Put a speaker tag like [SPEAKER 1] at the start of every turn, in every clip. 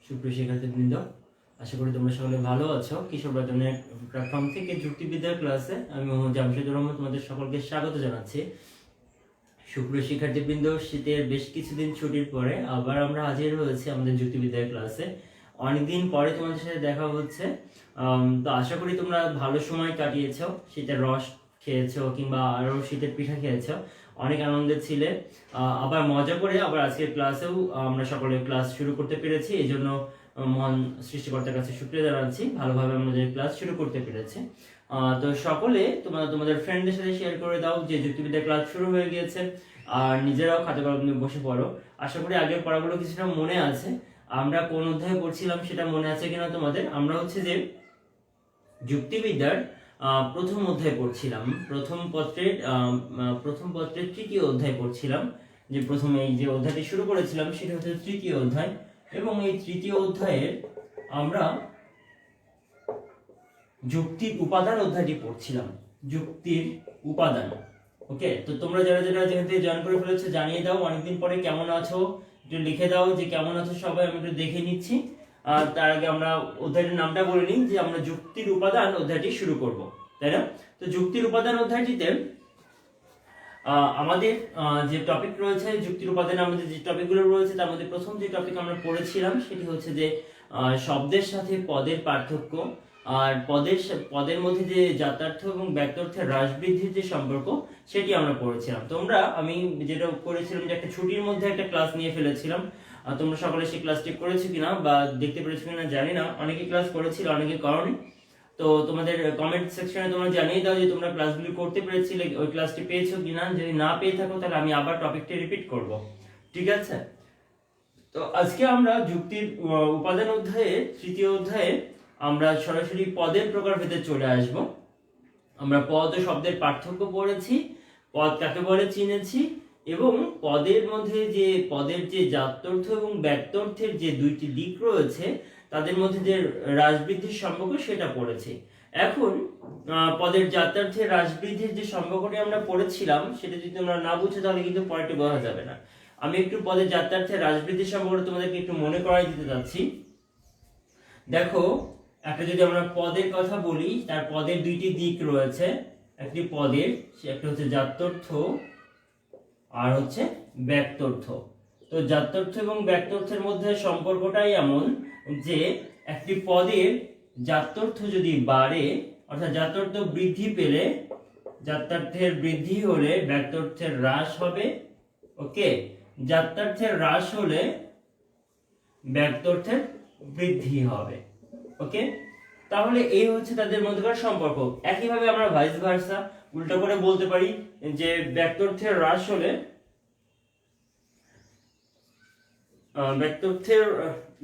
[SPEAKER 1] সুপ্রিয় শিক্ষার্থীবৃন্দ, আশা করি তোমরা সকলে ভালো আছো। কিশোর বাদনের প্ল্যাটফর্ম থেকে যুক্তিবিদ্যার ক্লাসে আমি মোহাম্মদ জামশেদুর রহমান তোমাদের সকলকে স্বাগত জানাচ্ছি। সুপ্রিয় শিক্ষার্থীবৃন্দ, শীতের বেশ কিছুদিন ছুটির পরে আবার আমরা হাজির হয়েছি আমাদের যুক্তিবিদ্যার ক্লাসে। অনেকদিন পরে তোমাদের সাথে দেখা হচ্ছে। তো আশা করি তোমরা ভালো সময় কাটিয়েছো, শীতের রস খেয়েছো কিংবা আরো শীতের পিঠা খেয়েছো, অনেক আনন্দে ছিলে। আবার মজা করে আবার আজকের ক্লাসেও আমরা সকলে ক্লাস শুরু করতে পেরেছি, এই জন্য মহান সৃষ্টিকর্তার কাছে শুকরিয়া জানাচ্ছি, ভালোভাবে আমাদের ক্লাস শুরু করতে পেরেছে। তো সকলে তোমাদের ফ্রেন্ডদের সাথে শেয়ার করে দাও যে যুক্তিবিদ্যা ক্লাস শুরু হয়ে গিয়েছে, আর নিজেরাও খাতা কলম নিয়ে বসে পড়ো। আশা করি আগের পড়াগুলো কিছুটা মনে আছে। আমরা কোন অধ্যায়ে পড়ছিলাম সেটা মনে আছে কিনা তোমাদের? আমরা হচ্ছে যে যুক্তিবিদ্যার প্রথম অধ্যায় পড়ছিলাম, প্রথম পত্রের তৃতীয় অধ্যায় পড়ছিলাম। যে প্রথমে এই যে অধ্যায়টি শুরু করেছিলাম সেটা হচ্ছে তৃতীয় অধ্যায়, এবং এই তৃতীয় অধ্যায়ের আমরা যুক্তির উপাদান অধ্যায়টি পড়ছিলাম, যুক্তির উপাদান। ওকে, তো তোমরা যারা যেখান থেকে জয়েন করে ফেলেছো জানিয়ে দাও অনেকদিন পরে কেমন আছো, একটু লিখে দাও যে কেমন আছো সবাই, আমি একটু দেখে নিচ্ছি। তার আগে আমরা অধ্যায়টির নামটা বলে নিই যে আমরা যুক্তির উপাদান অধ্যায়টি শুরু করব, তাই না? তো যুক্তির উপাদান অধ্যায়টিতে আমাদের যে টপিক রয়েছে, যুক্তির উপাদানে আমাদের যে টপিকগুলো রয়েছে তার মধ্যে প্রথম যে টপিক আমরা পড়েছিলাম সেটি হচ্ছে যে শব্দের সাথে পদের পার্থক্য, আর পদের মধ্যে যে জাতার্থ এবং ব্যক্তার্থের হ্রাস বৃদ্ধির যে সম্পর্ক সেটি আমরা পড়েছিলাম। আমি যেটা করেছিলাম যে একটা ছুটির মধ্যে একটা ক্লাস নিয়ে ফেলেছিলাম। তোমরা সকলে সেই ক্লাসটি করেছো কিনা বা দেখতে পেরেছো কিনা জানি না, অনেকে ক্লাস করেছিল অনেকে করনি। তো তোমাদের কমেন্ট সেকশনে তোমরা জানিয়ে দাও যে তোমরা ক্লাসগুলি করতে পেরেছিলে, ওই ক্লাসটি পেয়েছো কিনা। যদি না পেয়ে থাকো তাহলে আমি আবার টপিকটি রিপিট করব, ঠিক আছে? তো আজকে আমরা যুক্তির উপাদান অধ্যায়ে তৃতীয় অধ্যায়ে আমরা সরাসরি পদের প্রকারভেদে চলে আসব। আমরা পদ ও শব্দের পার্থক্য পড়েছি, পদ কাকে বলে চিনেছি, এবং পদের যে জাত্যর্থ এবং ব্যক্তার্থের যে দুইটি দিক রয়েছে তাদের মধ্যে যে হ্রাস বৃদ্ধির সম্পর্ক সেটা পড়েছি। এখন পদের জাত্যর্থের হ্রাস বৃদ্ধির যে সম্পর্কটি আমরা পড়েছিলাম সেটা যদি তোমরা না বুঝো তাহলে কিন্তু পরেরটি বোঝা যাবে না। আমি একটু পদের জাত্যর্থের হ্রাস বৃদ্ধির সম্পর্কে তোমাদেরকে একটু মনে করাই দিতে যাচ্ছি। দেখো, একটা যদি আমরা পদের কথা বলি, তার পদের দুইটি দিক রয়েছে। একটি পদের একটা হচ্ছে জাত্যর্থ আর হচ্ছে ব্যক্তার্থ। তো জাত্যর্থ এবং ব্যক্তার্থের মধ্যে সম্পর্কটাই এমন যে একটি পদের জাত্যর্থ যদি বাড়ে, অর্থাৎ জাত্যর্থ বৃদ্ধি পেলে, জাত্যার্থের বৃদ্ধি হলে ব্যক্তার্থের হ্রাস হবে। ওকে, জাত্যার্থের হ্রাস হলে ব্যক্তার্থের বৃদ্ধি হবে। ওকে, তাহলে এই হচ্ছে তাদের মধ্যকার সম্পর্ক। একইভাবে আমরা ভাইস ভার্সা উল্টো করে বলতে পারি যে ব্যক্তার্থের হ্রাস হলে ব্যক্তার্থের,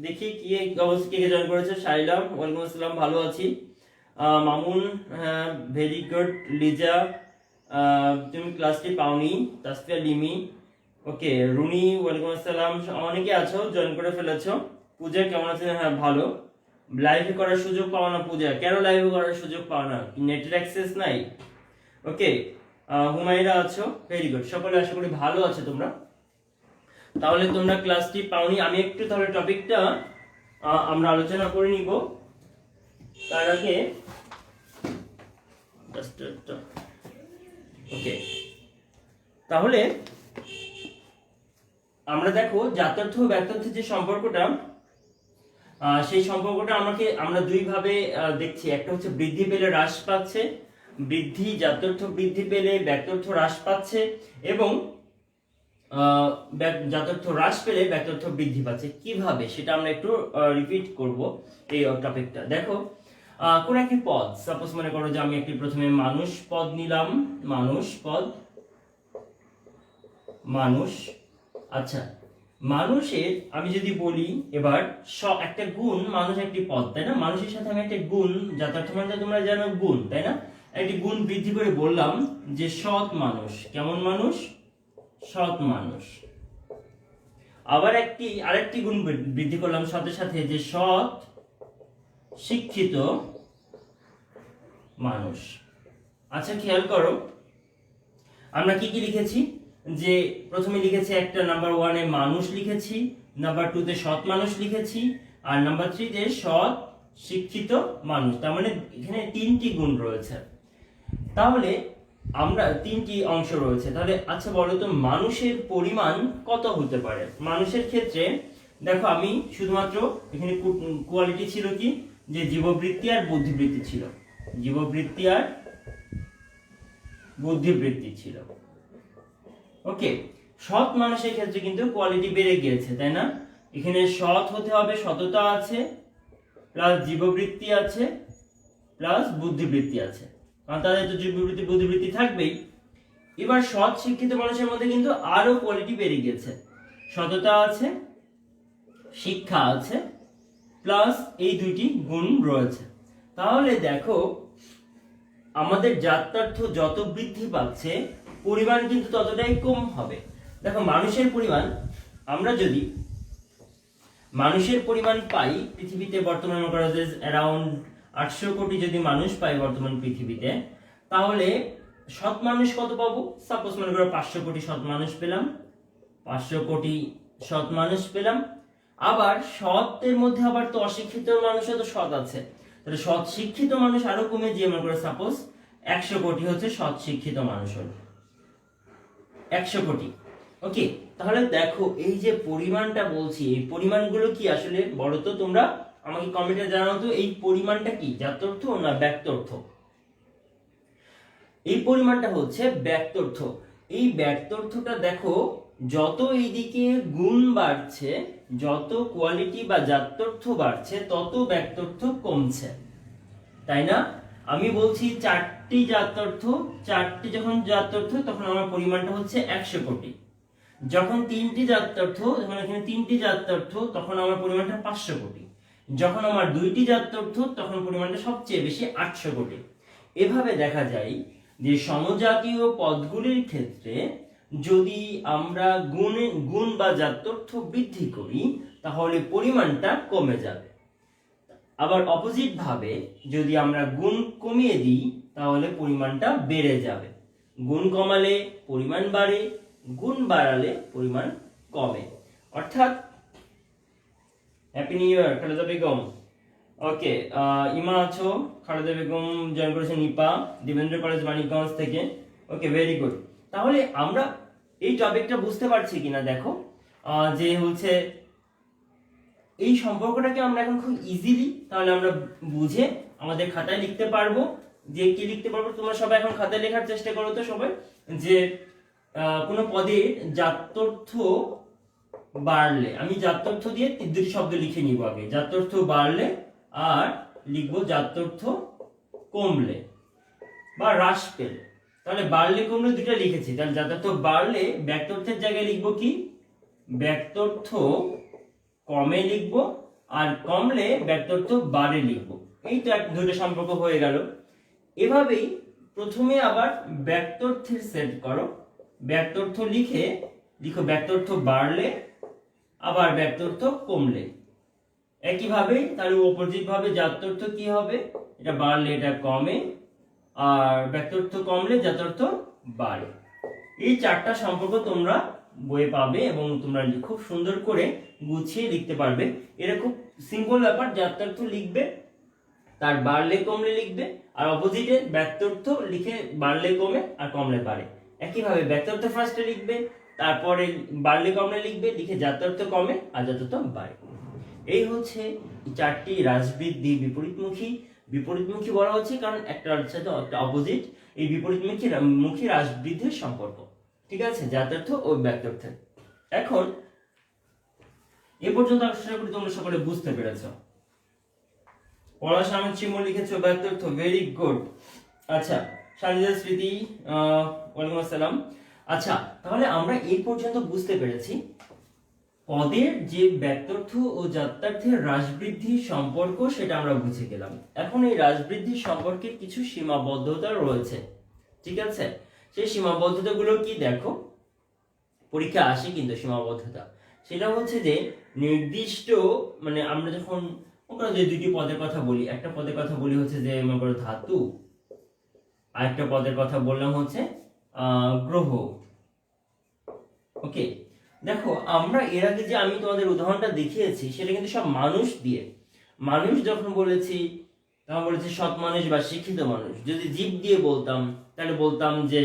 [SPEAKER 1] দেখি কি অবস্থা, কে জয়েন করেছে? শাইলাম, ওয়ালাইকুম আসসালাম, ভালো আছি। মামুন, হ্যাঁ ভেরি গুড। লিজা, তুমি ক্লাসটি পাওনি। তাসফিয়া লিমি, ওকে। রুনি, ওয়ালাইকুম আসসালাম, অনেকে আছো জয়েন করে ফেলেছো। পূজা কেমন আছেন? হ্যাঁ ভালো। লাইভে করার সুযোগ পাও না পূজা? কেন লাইভে করার সুযোগ পাও না? নেটের অ্যাক্সেস নাই? ওকে। হুমায়রা আছো, ভেরি গুড। সকলে আশা করি ভালো আছো তোমরা। তাহলে তোমরা ক্লাসটি পাওনি, আমি একটু তাহলে টপিকটা আমরা আলোচনা করে নিব। তার আগে ওকে, তাহলে আমরা দেখো জাত্যর্থ ও ব্যক্তার্থের যে সম্পর্কটা, সেই সম্পর্কটা আমরা দুই ভাবে দেখছি। একটা হচ্ছে বৃদ্ধি পেলে হ্রাস পাচ্ছে, জাত্যর্থ বৃদ্ধি পেলে ব্যক্তার্থ হ্রাস পাচ্ছে, এবং জাত্যর্থ হ্রাস পেলে ব্যক্তার্থ বৃদ্ধি পাচ্ছে। কিভাবে সেটা আমরা একটু রিপিট করব এই টপিকটা। দেখো, কোন একটি পদ, সাপোজ মনে করো যে আমি একটি প্রথমে মানুষ পদ নিলাম, মানুষ। আচ্ছা, মানুষের আমি যদি বলি এবার একটা গুণ, মানুষ একটি পদ, তাই না? মানুষের সাথে আমি একটা গুণ, জাত্যর্থ মানে তোমরা জানো গুণ, তাই না? একটি গুণ বৃদ্ধি করে বললাম যে সৎ মানুষ। কেমন মানুষ? সৎ মানুষ। আবার আরেকটি গুণ বৃদ্ধি করলাম সতের সাথে, যে সৎ শিক্ষিত মানুষ। আচ্ছা, খেয়াল করো আমরা কি লিখেছি, যে প্রথমে লিখেছি একটা নাম্বার 1 এ মানুষ লিখেছি, নাম্বার 2 তে সৎ মানুষ লিখেছি, আর নাম্বার 3 যে সৎ শিক্ষিত মানুষ, তার মানে এখানে 3টি গুণ রয়েছে। তাহলে আমরা 3টি অংশ রয়েছে। তাহলে আচ্ছা বলো তো মানুষের পরিমাণ কত হতে পারে? মানুষের ক্ষেত্রে দেখো আমি শুধুমাত্র এখানে কোয়ালিটি ছিল কি, যে জীববৃত্তি আর বুদ্ধিবৃত্তি ছিল, জীববৃত্তি আর বুদ্ধিবৃত্তি ছিল। ওকে, সৎ মানুষের ক্ষেত্রে কিন্তু কোয়ালিটি বেড়ে গিয়েছে, তাই না? এখানে সৎ হতে হবে, সততা আছে, প্লাস জীববৃত্তি আছে, প্লাস বুদ্ধিবৃত্তি আছে, কারণ তাদের তো জীববৃত্তি বুদ্ধিবৃত্তি থাকবেই। এবার সৎ শিক্ষিত মানুষের মধ্যে কিন্তু আরো কোয়ালিটি বেড়ে গিয়েছে, সততা আছে, শিক্ষা আছে, প্লাস এই দুইটি গুণ রয়েছে। তাহলে দেখো আমাদের জাত্যার্থ যত বৃদ্ধি পাচ্ছে পরিমাণ কিন্তু ততটাই কম হবে। দেখো মানুষের পরিমাণ, আমরা যদি মানুষের পরিমাণ পাই পৃথিবীতে বর্তমানে মনে করা যায় অ্যারাউন্ড 800 কোটি যদি মানুষ পাই বর্তমান পৃথিবীতে, তাহলে সৎ মানুষ কত পাবো? সাপোজ মনে করো 500 কোটি সৎ মানুষ পেলাম, 500 কোটি সৎ মানুষ পেলাম। আবার সৎের মধ্যে আবার তো অশিক্ষিত মানুষও তো সৎ আছে, তাহলে সৎ শিক্ষিত মানুষ আরো কমে গিয়ে মনে করো সাপোজ 100 কোটি হচ্ছে সৎ শিক্ষিত মানুষ হলো 100 কোটি। ওকে, তাহলে দেখো এই যে পরিমাণটা বলছি, এই পরিমাণগুলো কি আসলে বলো তো তোমরা আমাকে কমেন্টে জানাও তো, এই পরিমাণটা কি জাত্যর্থ না ব্যক্তর্থ? এই পরিমাণটা হচ্ছে ব্যক্তর্থ। এই ব্যক্তর্থটা দেখো যত এইদিকে গুণ বাড়ছে, যত কোয়ালিটি বা জাত্যর্থ বাড়ছে, তত ব্যক্তর্থ কমছে, তাই না? আমি বলছি 4টি জাত্যর্থ, 4টি যখন জাত্যর্থ তখন আমার পরিমাণটা হচ্ছে 100 কোটি। যখন 3টি জাত্যর্থ, যখন এখানে 3টি জাত্যর্থ তখন আমার পরিমাণটা 500 কোটি। যখন আমার 2টি জাত্যর্থ তখন পরিমাণটা সবচেয়ে বেশি 800 কোটি। এভাবে দেখা যায় যে সমজাতীয় পদগুলির ক্ষেত্রে যদি আমরা গুণ বা জাত্যর্থ বৃদ্ধি করি তাহলে পরিমাণটা কমে যাবে। আবার অপোজিট ভাবে যদি আমরা গুণ কমিয়ে দিই তাহলে পরিমাণটা বেড়ে যাবে। গুণ কমালে পরিমাণ বাড়ে, গুণ বাড়ালে পরিমাণ কমে। অর্থাৎ happy new year Khaleda Begum. Okay, Ima আছো, খালেদা বেগম জয়েন করেছে নিপা, দেবেন্দ্র কলেজ মানিকগঞ্জ থেকে। ওকে, ভেরি গুড। তাহলে আমরা এই টপিকটা বুঝতে পারছি কিনা দেখো, যে হচ্ছে এই সম্পর্কটাকে আমরা এখন খুব ইজিলি তাহলে আমরা বুঝে আমাদের খাতায় লিখতে পারবো। যে কি লিখতে পারবো তোমরা সবাই এখন খাতায় লেখার চেষ্টা করো তো সবাই, যে কোন পদের জাত্যর্থ বাড়লে, আমি জাত্যর্থ দিয়ে 2টি শব্দ লিখে নিব আগে, জাত্যর্থ বাড়লে আর লিখবো জাত্যর্থ কমলে বা হ্রাস পেলে। তাহলে বাড়লে কমলে দুটো লিখেছি, তাহলে জাত্যর্থ বাড়লে ব্যক্তর্থের জায়গায় লিখবো কি, ব্যক্তর্থ কমে লিখবো, আর কমলে ব্যক্তর্থ বাড়ে লিখবো। এই তো দুটো সম্পর্ক হয়ে গেল। এভাবেই প্রথমে আবার ব্যক্তর্থের সেট করো, ব্যক্তর্থ লিখো ব্যক্তর্থ বাড়লে আবার ব্যক্তর্থ কমলে। একইভাবে তাহলে অপোজিট ভাবে জাত্যর্থ কি হবে, এটা বাড়লে এটা কমে, আর ব্যক্তর্থ কমলে জাত্যর্থ বাড়ে। এই 4টা সম্পর্ক তোমরা বইয়ে পাবে এবং তোমরা খুব সুন্দর করে গুছিয়ে লিখতে পারবে। এটা খুব সিম্পল ব্যাপার, জাত্যর্থ লিখবে তার বাড়লে কমলে লিখবে, আর অপোজিটে ব্যক্তর্থ লিখে বাড়লে কমে আর কমলে বাড়ে। একইভাবে ব্যক্তর্থ ফার্স্টে লিখবে, তারপরে বাড়লে কমলে লিখবে, লিখে জাত্যর্থ কমে আর জাত্যর্থ বাড়ে। এই হচ্ছে 4টি হ্রাসবৃদ্ধি বিপরীতমুখী বলা হচ্ছে কারণ একটার সাথে অপোজিট, এই বিপরীতমুখী হ্রাসবৃদ্ধির সম্পর্ক। ঠিক আছে, জাত্যর্থ ও ব্যক্তর্থের। এখন এ পর্যন্ত আশা করি তোমরা সকলে বুঝতে পেরেছো। পলাশ আহমেদ চিমন লিখেছো ব্যক্তর্থ, ভেরি গুড। আচ্ছা, সাজিদা স্মৃতি ওয়ালাইকুম আসসালাম। আচ্ছা, তাহলে আমরা এই পর্যন্ত বুঝতে পেরেছি পদের যে ব্যক্তর্থ ও জাত্যার্থের হ্রাসবৃদ্ধির সম্পর্ক, সেটা আমরা বুঝে গেলাম। এখন এই হ্রাসবৃদ্ধির সম্পর্কে কিছু সীমাবদ্ধতা রয়েছে, ঠিক আছে? সেই সীমাবদ্ধতাগুলো কি দেখো, পরীক্ষা আসে কিন্তু সীমাবদ্ধতা, সেটা হচ্ছে যে নির্দিষ্ট, মানে আমরা যখন যে 2টি পদের কথা বলি, একটা পদের কথা বলি হচ্ছে যে মনে করো ধাতু, আর একটা পদের কথা বললাম হচ্ছে গ্রহ। ওকে, দেখো আমরা এর আগে যে আমি তোমাদের উদাহরণটা দেখিয়েছি সেটা কিন্তু সব মানুষ দিয়ে। মানুষ যখন বলেছি তখন বলেছি সৎ মানুষ বা শিক্ষিত মানুষ। যদি জীব দিয়ে বলতাম তাহলে বলতাম যে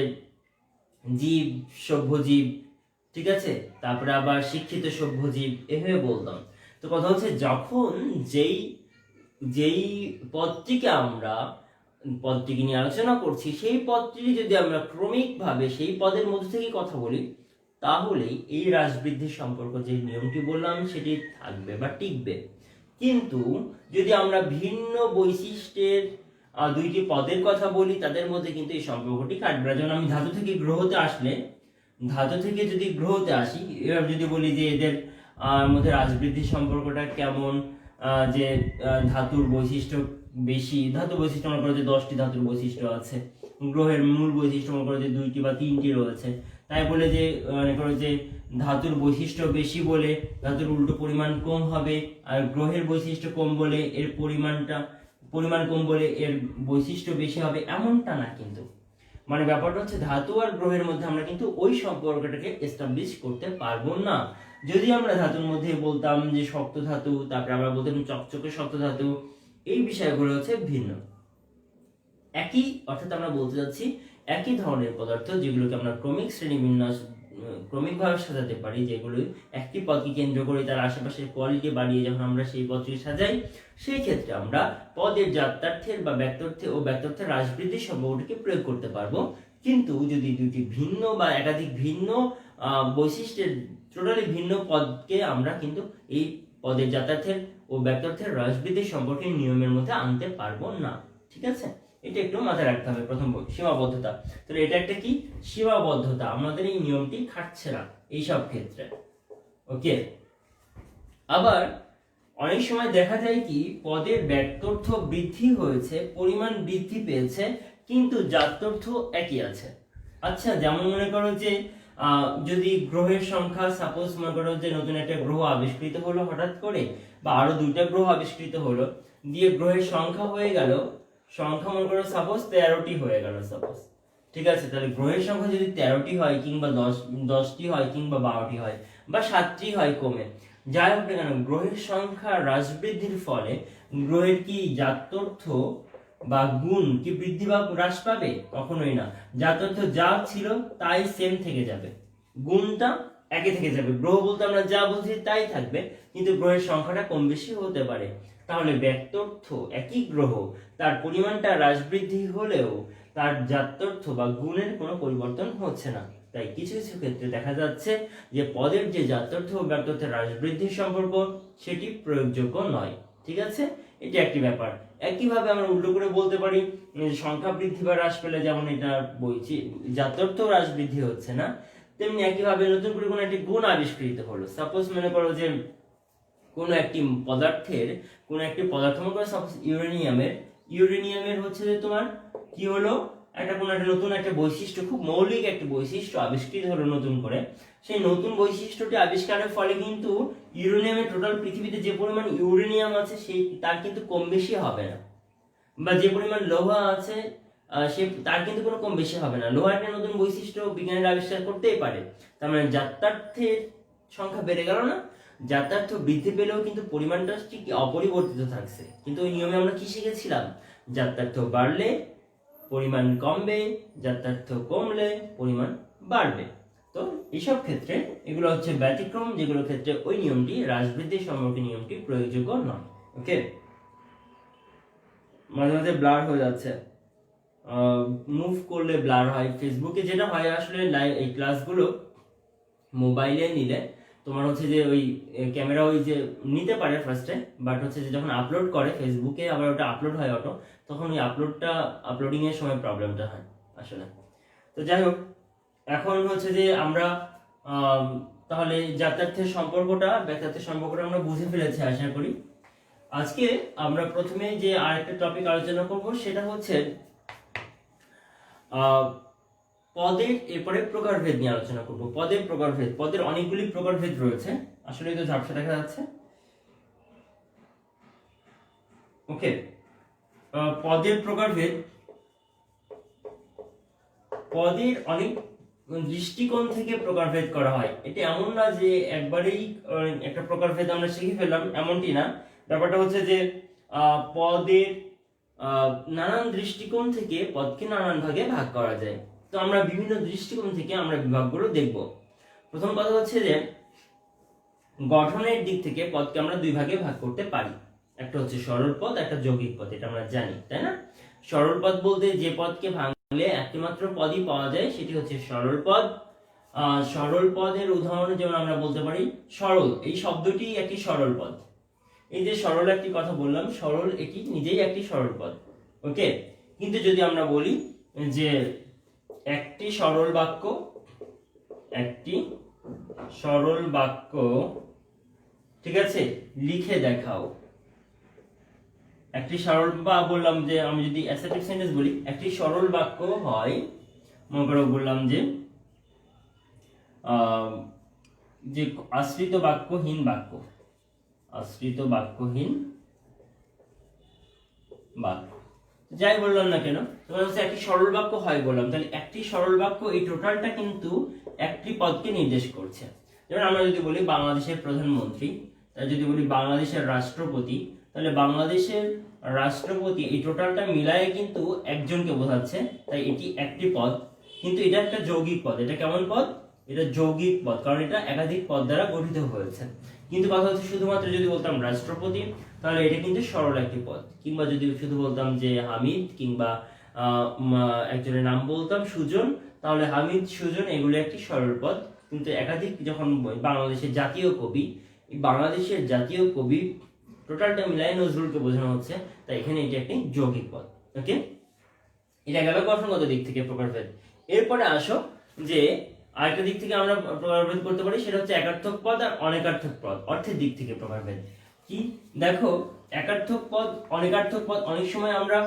[SPEAKER 1] জীব, সভ্যজীব, ঠিক আছে, তারপরে আবার শিক্ষিত সভ্যজীব, এভাবে বলতাম। তো কথা হচ্ছে যখন যেই যেই পদটিকে নিয়ে আলোচনা করছি সেই পদটি যদি আমরা ক্রমিকভাবে সেই পদের মধ্যে থেকে কথা বলি তাহলেই এই হ্রাস বৃদ্ধির সম্পর্ক যে নিয়মটি বললাম সেটি থাকবে বা টিকবে। কিন্তু যদি আমরা ভিন্ন বৈশিষ্ট্যের দুইটি পদের কথা বলি তাদের মধ্যে কিন্তু এই সম্পর্কটি কাটবে না। যেমন আমি ধাতু থেকে যদি গ্রহতে আসি, এবার যদি বলি যে এদের মধ্যে হ্রাস বৃদ্ধির সম্পর্কটা কেমন, যে ধাতুর বৈশিষ্ট্য বেশি, ধাতু বৈশিষ্ট্য মনে করো যে 10টি ধাতুর বৈশিষ্ট্য আছে, গ্রহের মূল বৈশিষ্ট্য মনে করো যে 2টি বা 3টি রয়েছে, তাই বলে যে মনে করো যে ধাতুর বৈশিষ্ট্য বেশি বলে ধাতুর উল্টো পরিমাণ কম হবে, আর গ্রহের বৈশিষ্ট্য কম বলে এর পরিমাণ কম বলে এর বৈশিষ্ট্য বেশি হবে, এমনটা না কিন্তু। মানে ব্যাপারটা হচ্ছে ধাতু আর গ্রহের মধ্যে আমরা কিন্তু ওই সম্পর্কটাকে এস্টাবলিশ করতে পারবো না। যদি আমরা ধাতুর মধ্যে বলতাম যে শক্ত ধাতু, তারপরে আমরা বলতাম চকচকে শক্ত ধাতু, এই বিষয়গুলো হচ্ছে ভিন্ন। একই অর্থাৎ আমরা বলতে যাচ্ছি একই ধরনের পদার্থ যেগুলোকে আমরা ক্রমিকভাবে সাজাতে পারি, যেগুলো একটি পদকে কেন্দ্র করে তার আশেপাশের কোয়ালিটি বাড়িয়ে যখন আমরা সেই পদটিকে সাজাই, সেই ক্ষেত্রে আমরা পদের জাত্যার্থের বা ব্যক্তার্থের হ্রাস বৃদ্ধির সম্পর্কটিকে প্রয়োগ করতে পারবো। কিন্তু যদি দুটি ভিন্ন বা একাধিক ভিন্ন বৈশিষ্ট্যের টোটালি ভিন্ন পদকে আমরা কিন্তু এই পদের জাত্যার্থের ও ব্যক্তার্থের হ্রাস বৃদ্ধির সম্পর্কের নিয়মের মধ্যে আনতে পারবো না। ঠিক আছে, এটা একটু মাথায় রাখতে হবে। প্রথম সীমাবদ্ধতা, তাহলে এটা একটা কি সীমাবদ্ধতা, আমাদের এই নিয়মটি খাটছে না এইসব ক্ষেত্রে। ওকে, আবার অনেক সময় দেখা যায় কি পদের ব্যক্তার্থ বৃদ্ধি হয়েছে, পরিমাণ বৃদ্ধি পেয়েছে, কিন্তু জাত্যর্থ একই আছে। আচ্ছা, যেমন মনে করো যে যদি গ্রহের সংখ্যা, সাপোজ মনে করো যে নতুন একটা গ্রহ আবিষ্কৃত হলো হঠাৎ করে, বা আরো 2টা গ্রহ আবিষ্কৃত হলো, দিয়ে গ্রহের সংখ্যা হয়ে গেল, সংখ্যা মনে করো সাপোজ 13টি হয়ে গেল সাপোজ, ঠিক আছে, তাহলে গ্রহের সংখ্যা যদি 13টি হয় কিংবা 10টি হয় কিংবা 12টি হয় বা 7টি হয় কমে, যাই হোক না কেন, গ্রহের সংখ্যা হ্রাস বৃদ্ধির ফলে গ্রহের কি জাত্যর্থ বা গুণ কি বৃদ্ধি বা হ্রাস পাবে? কখনোই না। জাত্যর্থ যা ছিল তাই সেম থেকে যাবে, গুণটা একই থেকে যাবে। গ্রহ বলতে আমরা যা বলছি তাই থাকবে, কিন্তু গ্রহের সংখ্যাটা কম বেশি হতে পারে। তাহলে ব্যক্তার্থ একই গ্রহ, তার পরিমাণটা হ্রাস বৃদ্ধি হলেও তার জাত্যর্থ বা গুণের কোনো পরিবর্তন হচ্ছে না। তাই কিছু কিছু ক্ষেত্রে দেখা যাচ্ছে যে পদের যে জাত্যর্থ ও ব্যক্তার্থের হ্রাস বৃদ্ধির সম্পর্ক সেটি প্রয়োগযোগ্য নয়। ঠিক আছে, এটা একটি ব্যাপার। একইভাবে আমরা উল্টো করে বলতে পারি সংখ্যা বৃদ্ধি বা হ্রাস পেলে যেমন এটা বলছি জাত্যর্থ হ্রাস বৃদ্ধি হচ্ছে না, তেমনি একইভাবে নতুন করে কোনো একটি গুণ আবিষ্কৃত হলো, সাপোজ মনে করো যে কোনো একটি পদার্থ মনে করো সাপোজ ইউরেনিয়ামের হচ্ছে যে তোমার কি হলো, কোনো একটা নতুন একটা বৈশিষ্ট্য, খুব মৌলিক একটা বৈশিষ্ট্য আবিষ্কৃত হলো নতুন করে। সেই নতুন বৈশিষ্ট্যটি আবিষ্কারের ফলে কিন্তু ইউরেনিয়ামের টোটাল পৃথিবীতে যে পরিমাণ ইউরেনিয়াম আছে সেই তার কিন্তু কম বেশি হবে না, বা যে পরিমাণ লোহা আছে সে তার কিন্তু কোনো কম বেশি হবে না। লোহার একটা নতুন বৈশিষ্ট্য বিজ্ঞানীরা আবিষ্কার করতেই পারে, তার মানে জাত্যার্থের সংখ্যা বেড়ে গেল না, জাত্যার্থ বৃদ্ধি পেলেও কিন্তু পরিমাণটা ঠিক অপরিবর্তিত থাকছে। কিন্তু ওই নিয়মে আমরা কি শিখেছিলাম? জাত্যার্থ বাড়লে পরিমাণ কমবে, জাত্যার্থ কমলে পরিমাণ বাড়বে। তো এইসব ক্ষেত্রে এগুলো হচ্ছে ব্যতিক্রম, যেগুলোর ক্ষেত্রে ওই নিয়মটি হ্রাস বৃদ্ধির সম্পর্কে নিয়মটি প্রয়োগযোগ্য নয়। ওকে, মাঝে মাঝে ব্লার হয়ে যাচ্ছে, মুভ করলে ব্লার হয়। ফেসবুকে যেটা হয় আসলে এই ক্লাসগুলো মোবাইলে নিলে তোমার হচ্ছে যে ওই ক্যামেরা ওই যে নিতে পারে ফার্স্টে, বাট হচ্ছে যে যখন আপলোড করে ফেসবুকে আবার ওটা আপলোড হয় অটো, তখন ওই আপলোডিং এর সময় প্রবলেমটা হয় আসলে। তো যাই হোক, এখন হচ্ছে যে আমরা তাহলে ব্যক্তার্থের সম্পর্কটা আমরা বুঝে ফেলেছি আশা করি। আজকে আমরা প্রথমে যে আরেকটা টপিক আলোচনা করব সেটা হচ্ছে পদের এরপরে প্রকারভেদ নিয়ে আলোচনা করব। পদের প্রকারভেদ, পদের অনেকগুলি প্রকারভেদ রয়েছে, আসলে তো ঝাপসা দেখা যাচ্ছে। ওকে, পদের প্রকারভেদ, পদের অনেক দৃষ্টিকোণ থেকে প্রকারভেদ করা হয়। এটা এমন না যে একবারেই একটা প্রকারভেদ আমরা শিখে ফেললাম, এমনটি না। ব্যাপারটা হচ্ছে যে পদের নানান দৃষ্টিকোণ থেকে পদকে নানান ভাগে ভাগ করা যায়। তো আমরা বিভিন্ন দৃষ্টিকোণ থেকে আমরা বিভাগগুলো দেখব। প্রথম কথা হচ্ছে যে গঠনের দিক থেকে পদকে আমরা দুই ভাগে ভাগ করতে পারি, একটা হচ্ছে সরল পদ, একটা যৌগিক পদ, এটা আমরা জানি, তাই না? সরল পদ বলতে যে পদকে ভাঙলে একটি মাত্র পদই পাওয়া যায় সেটি হচ্ছে সরল পদ। সরল পদের উদাহরণ যেমন আমরা বলতে পারি সরল, এই শব্দটি একটি সরল পদ। এই যে সরল একটি কথা বললাম, সরল এটি নিজেই একটি সরল পদ, ওকে। কিন্তু যদি আমরা বলি যে একটি সরল বাক্য, একটি সরল বাক্য, ঠিক আছে, লিখে দেখাও। একটি সরল, বা বললাম যে আমি যদি অ্যাসার্টিভ সেন্টেন্স বলি, একটি সরল বাক্য হয়, মনে করো বললাম যে যে আশ্রিত বাক্যহীন বাক্য, আশ্রিত বাক্যহীন বাক্য, যাই বললাম না কেন, তোমার হচ্ছে একটি সরল বাক্য হয় বললাম, তাহলে একটি সরল বাক্য এই টোটালটা কিন্তু একটি পদকে নির্দেশ করছে। যেমন আমরা যদি বলি বাংলাদেশের প্রধানমন্ত্রী, যদি বলি বাংলাদেশের রাষ্ট্রপতি, তাহলে বাংলাদেশের রাষ্ট্রপতি এই টোটালটা মিলায়ে কিন্তু একজনকে বোঝাচ্ছে, তাই এটি একটি পদ। কিন্তু এটা একটা যৌগিক পদ। এটা কেমন পদ? এটা যৌগিক পদ, কারণ এটা একাধিক পদ দ্বারা গঠিত হয়েছে। কিন্তু কথা হচ্ছে শুধুমাত্র যদি বলতাম রাষ্ট্রপতি, তাহলে এটা কিন্তু সরল একটি পদ। কিংবা যদি শুধু বলতাম যে হামিদ, কিংবা একজনের নাম বলতাম সুজন, তাহলে হামিদ, সুজন, এগুলো একটি সরল পদ। কিন্তু একাধিক যখন বাংলাদেশের জাতীয় কবি, বাংলাদেশের জাতীয় কবি টোটালটা মিলাই নজরুলকে বোঝানো হচ্ছে, তাই এখানে এটি একটি যৌগিক পদ, ওকে। এটা গেল গঠনগত দিক থেকে প্রকারভেদ। এরপরে আসো যে আরেকটা দিক থেকে আমরা প্রকারভেদ করতে পারি, সেটা হচ্ছে একার্থক পদ আর অনেকার্থক পদ, অর্থের দিক থেকে প্রকারভেদ। কি দেখো, একার্থক পদ, অনেকার্থক পদ, অনেক সময় আমরা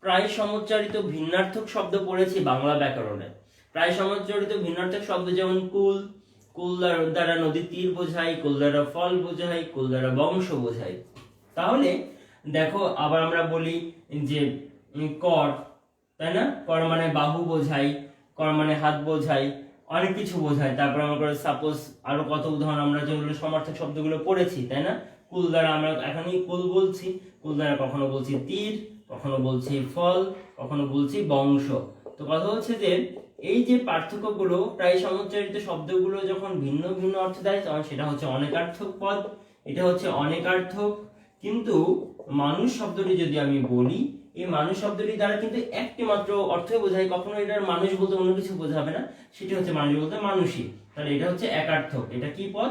[SPEAKER 1] প্রায় সমুচ্চারিত ভিন্নার্থক শব্দ পড়েছি বাংলা ব্যাকরণে। প্রায় সমুচ্চারিত ভিন্নার্থক শব্দ যেমন কুল, কুল দ্বারা নদীর তীর বোঝায়, কুল দ্বারা ফল বোঝায়, কুল দ্বারা বংশ বোঝায়। তাহলে দেখো আবার আমরা বলি যে কর, তাই না? কর মানে বাহু বোঝায়, কর মানে হাত বোঝায়, অনেক কিছু বোঝায়। তারপর আমরা সাপোজ আরো কত উদাহরণ আমরা যেগুলো সমার্থক শব্দগুলো পড়েছি, তাই না? কুল দ্বারা আমরা এখনই কুল বলছি, কুল দ্বারা কখনো বলছি তীর, কখনো বলছি ফল, কখনো বলছি বংশ। তো কথা হচ্ছে যে এই যে পার্থক্যগুলো, প্রায় সমুচ্চারিত শব্দগুলো যখন ভিন্ন ভিন্ন অর্থ দেয় তখন সেটা হচ্ছে অনেকার্থক পদ, এটা হচ্ছে অনেকার্থক। কিন্তু মানুষ শব্দটি যদি আমি বলি, এই মানুষ শব্দটি দ্বারা কিন্তু একটি মাত্র অর্থই বোঝায়, কখনো এটার মানুষ বলতে অন্য কিছু বোঝাবে না, সেটি হচ্ছে মানুষ বলতে মানুষই। তাহলে এটা হচ্ছে একার্থক। এটা কি পদ?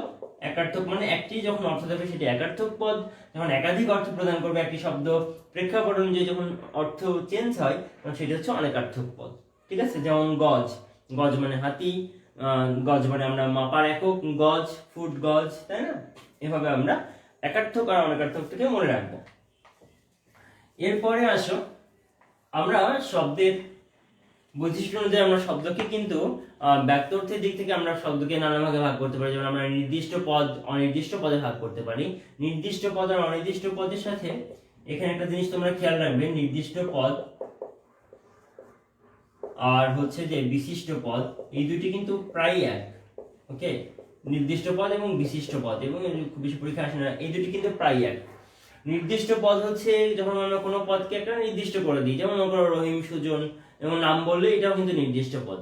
[SPEAKER 1] একার্থক। মানে একটি যখন অর্থ দেবে সেটি একার্থক পদ, যখন একাধিক অর্থ প্রদান করবে একটি শব্দ প্রেক্ষাপট অনুযায়ী যখন অর্থ চেঞ্জ হয় তখন সেটি হচ্ছে অনেকার্থক পদ, ঠিক আছে? যেমন গজ, গজ মানে হাতি, গজ মানে আমরা মাপার একক, গজ, ফুট গজ, তাই না? এভাবে আমরা একার্থক আর অনেকার্থকটাকে মনে রাখবো। এরপরে আসো আমরা শব্দের বৈশিষ্ট্য অনুযায়ী আমরা শব্দকে কিন্তু ব্যক্তার্থের দিক থেকে আমরা শব্দকে নানা ভাগে ভাগ করতে পারি। যেমন আমরা নির্দিষ্ট পদ, অনির্দিষ্ট পদে ভাগ করতে পারি। নির্দিষ্ট পদ আর অনির্দিষ্ট পদের সাথে এখানে একটা জিনিস তোমরা খেয়াল রাখবে, নির্দিষ্ট পদ আর হচ্ছে যে বিশিষ্ট পদ, এই দুটি কিন্তু প্রায় এক, ওকে। নির্দিষ্ট পদ এবং বিশিষ্ট পদ, এবং খুব বেশি পরীক্ষা আসে না, এই দুটি কিন্তু প্রায় এক। নির্দিষ্ট পদ হচ্ছে যখন আমরা কোনো পদকে একটা নির্দিষ্ট করে দিই, যেমন রহিম, সুজন, এবং নাম বললে এটাও কিন্তু নির্দিষ্ট পদ,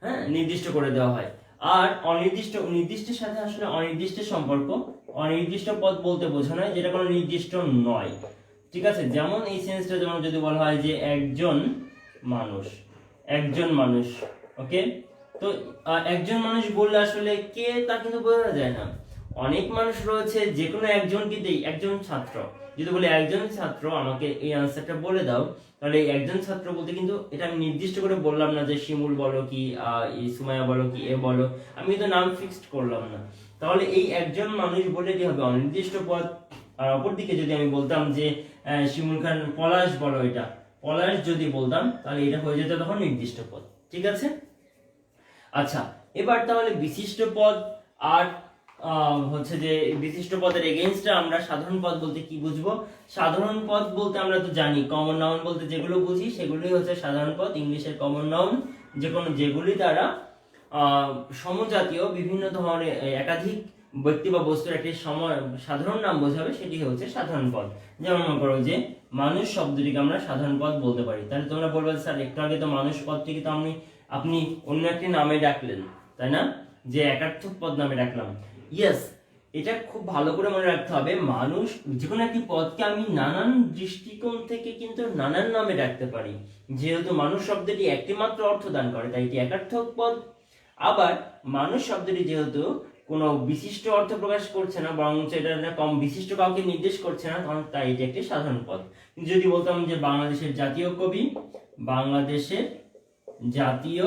[SPEAKER 1] হ্যাঁ, নির্দিষ্ট করে দেওয়া হয়। আর অনির্দিষ্ট, নির্দিষ্টের সাথে আসলে অনির্দিষ্টের সম্পর্ক, অনির্দিষ্ট পদ বলতে বোঝানো হয় যেটা কোনো নির্দিষ্ট নয়, ঠিক আছে? যেমন এই সেন্সটা যেমন যদি বলা হয় যে একজন মানুষ, একজন মানুষ, ওকে। তো একজন মানুষ বললে আসলে কে তা কিন্তু বোঝা যায় না, অনেক মানুষ রয়েছে, যে কোনো একজনকে দেই, একজন ছাত্র যদি বলে একজন ছাত্র আমাকে এই আনসারটা বলে দাও, তাহলে এই একজন ছাত্র বলতে কিন্তু এটা আমি নির্দিষ্ট করে বললাম না যে শিমুল বলো কি সুমাইয়া বলো কি এ বলো, আমি কিন্তু নাম ফিক্সড করলাম না। তাহলে এই একজন মানুষ বলে কি হবে? অনির্দিষ্ট পদ। আর অপরদিকে যদি আমি বলতাম যে শিমুল খান পলাশ বলো, এটা পলাশ যদি বলতাম তাহলে এটা হয়ে যেত তখন নির্দিষ্ট পদ, ঠিক আছে? আচ্ছা, এবার তাহলে বিশিষ্ট পদ আর হচ্ছে যে বিশিষ্ট পদের এগেইনস্টে আমরা সাধারণ পদ বলতে কি বুঝবো? সাধারণ পদ বলতে আমরা তো জানি কমন নাউন বলতে যেগুলো বুঝি সেগুলোই হচ্ছে সাধারণ পদ, ইংলিশের কমন নাউন, যেগুলি দ্বারা সমজাতীয় বিভিন্ন ধরনের একাধিক ব্যক্তি বা বস্তুর একটি সাধারণ নাম বোঝাবে, সেটি হচ্ছে সাধারণ পদ। যেমন মনে করো যে মানুষ শব্দটিকে আমরা সাধারণ পদ বলতে পারি। তাহলে তোমরা বলবে স্যার একটু আগে তো মানুষ পদটিকে তো আপনি অন্য একটি নামে ডাকলেন, তাই না, যে একার্থক পদ নামে ডাকলাম। ইয়েস, এটা খুব ভালো করে মনে রাখতে হবে, মানুষ যে কোনো একটি পদকে আমি নানান দৃষ্টিকোণ থেকে কিন্তু নানান নামে ডাকতে পারি। যেহেতু মানুষ শব্দটি একটি মাত্র অর্থ দান করে তাই এটি একার্থক পদ। আবার মানুষ শব্দটি যেহেতু কোনো বিশিষ্ট অর্থ প্রকাশ করছে না, বরং এটা কম বিশিষ্ট কাউকে নির্দেশ করছে না, তখন তাই এটি একটি সাধারণ পদ। যদি বলতাম যে বাংলাদেশের জাতীয় কবি, বাংলাদেশের জাতীয়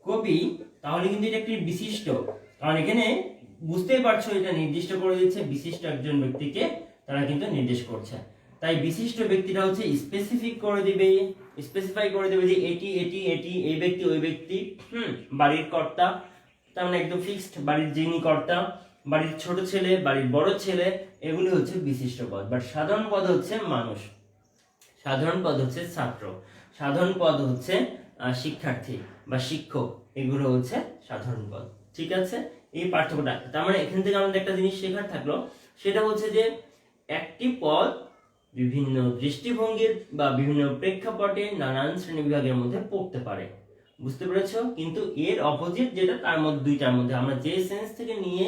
[SPEAKER 1] কবি, তাহলে কিন্তু এটা একটি বিশিষ্ট, কারণ এখানে বুঝতেই পারছো এটা নির্দিষ্ট করে দিচ্ছে বিশিষ্ট একজন ব্যক্তিকে তারা কিন্তু নির্দেশ করছে। তাই বিশিষ্ট ব্যক্তিটা হচ্ছে স্পেসিফাই করে দেবে যে এটি এটি এটি এই ব্যক্তি ওই ব্যক্তি, বাড়ির কর্তা, তার মানে একদম ফিক্সড, বাড়ির যিনি কর্তা, বাড়ির ছোট ছেলে, বাড়ির বড় ছেলে, এগুলি হচ্ছে বিশিষ্ট পদ। বাট সাধারণ পদ হচ্ছে মানুষ, সাধারণ পদ হচ্ছে ছাত্র, সাধারণ পদ হচ্ছে শিক্ষার্থী বা শিক্ষক, এগুলো হচ্ছে সাধারণ পদ। ঠিক আছে, এই পার্থক্যটা। তার মানে এখান থেকে আমাদের একটা জিনিস শেখার থাকলো, সেটা হচ্ছে যে একটি পদ বিভিন্ন দৃষ্টিভঙ্গির বা বিভিন্ন প্রেক্ষাপটে নানান শ্রেণী বিভাগের মধ্যে পড়তে পারে। বুঝতে পেরেছো? কিন্তু এর অপোজিট যেটা, তার মধ্যে দুইটার মধ্যে আমরা যে সেন্স থেকে নিয়ে